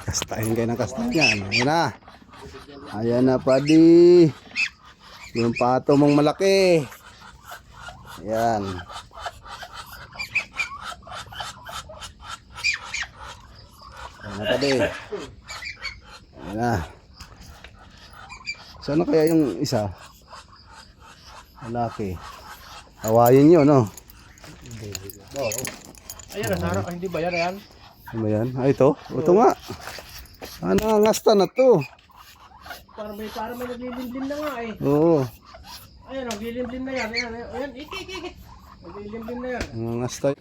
Kastahin kayo ng kastahin yan. Ayan na. Ayan na, padi. Yung pato mong malaki. Ayan. Ayan na, padi. Ayan na. Sana kaya yung isa? Malaki. Hawayin nyo, no? Ayan, nasarap. Hindi ba yan? Ayan. Ano ba yan? Ah, ito? Ito nga. Ano, ngasta na to. Para may naglilimlim na nga eh. Oo. Ayan, naglilimlim na yan. Ayan, ayan. Iki. Naglilimlim na yan. Ang ngasta.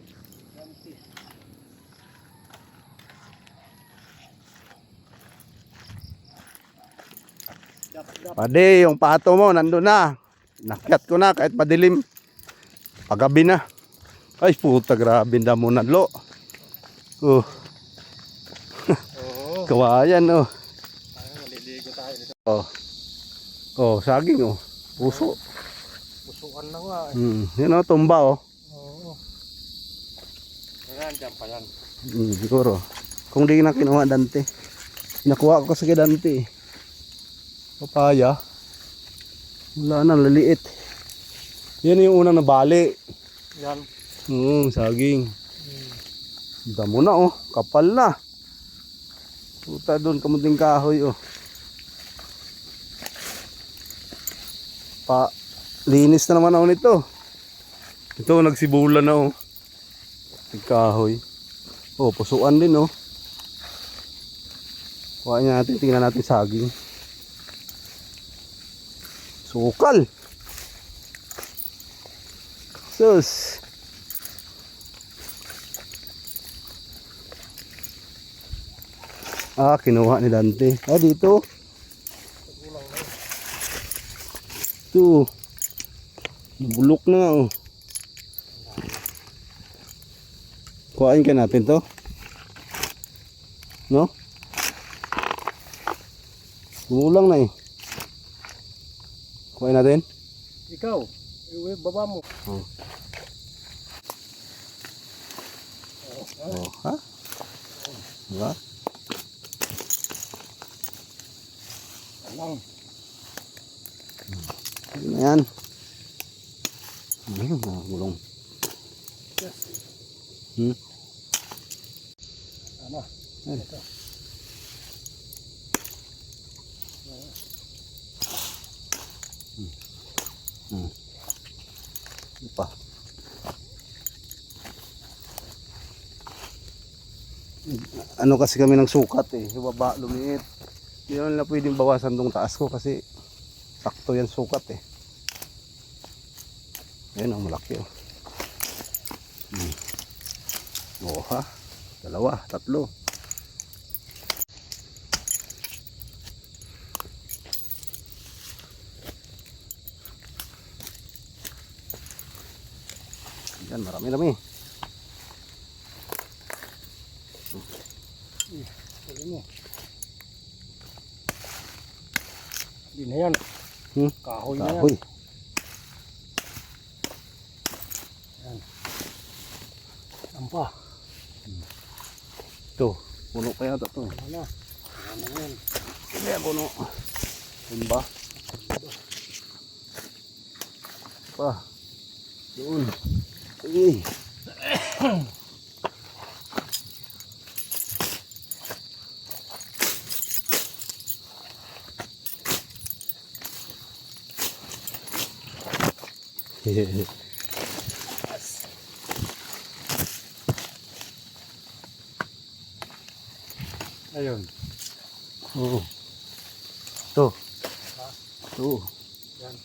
Pade, yung pato mo, nandun na. Nakyat ko na kahit madilim. Pagabi na. Ay, puta, grabe na mo na, lo. Oh. Kawayan, oh. Ay, maliligo tayo nito. Oh. Oh, saging, oh. Puso. Pusukan na nga eh. Yun, oh, tumba, oh. Oo. Ayan, dyan pa yan. Siguro. Kung di na kinuha Dante. Nakuha ko kasi kay Dante. Papaya. Wala na, laliit. Yan yung unang nabali. Yan. Saging. Damo na, oh. Kapal na. Puta doon, kamunting kahoy, oh. Linis na naman ako nito. Ito, nagsibula na, oh. Kahoy. Oh, pusuan din, oh. Kuhain natin, tingnan natin saging. Sukal. Sus. Ah, kinuha ni Dante. Ah, dito. Ito. Nabulok na nga, oh. Kuhain ka natin to. No? Bumulang na eh. Kuhain natin. Ikaw, baba mo. Oh. Oh, ha? Diba? Alang. Ayan. Ayun, gulong. Yes. Ano? Ito. Ano pa? Ano kasi kami ng sukat eh. Yung baba, lumiit. Hindi naman na pwedeng bawasan tong taas ko kasi sakto yan sukat eh. Ayan ang malaki oh. Oh ha. Dalawa, tatlo. Yan, marami-rami. Huli mo. Hindi na yan. Kahoy na yan. Kahoy. Yan. Ampa. Ito, puno pa yata ito. Ano na? Ano na yan? Hindi yan puno. Tumba. Pa. Doon. Sige. Ayun. Oo. Ito. Ha? Ito. Yan.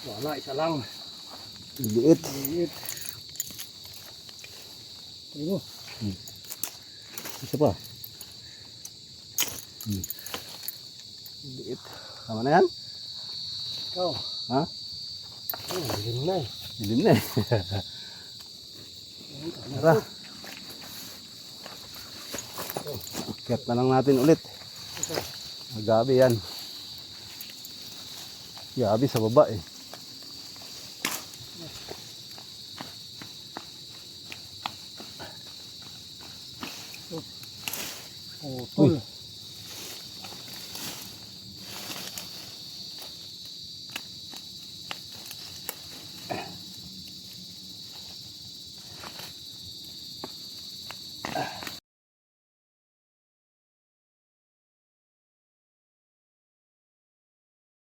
Wala, isa lang. Liit. Liit. Ayun mo. Isa pa. Liit. Tama na yan? Ikaw. Ha? Oh, dilim na eh. Dilim na eh. Tara. Akyat na lang natin ulit. Ito. Gabi yan. Gabi sa baba eh. Putol.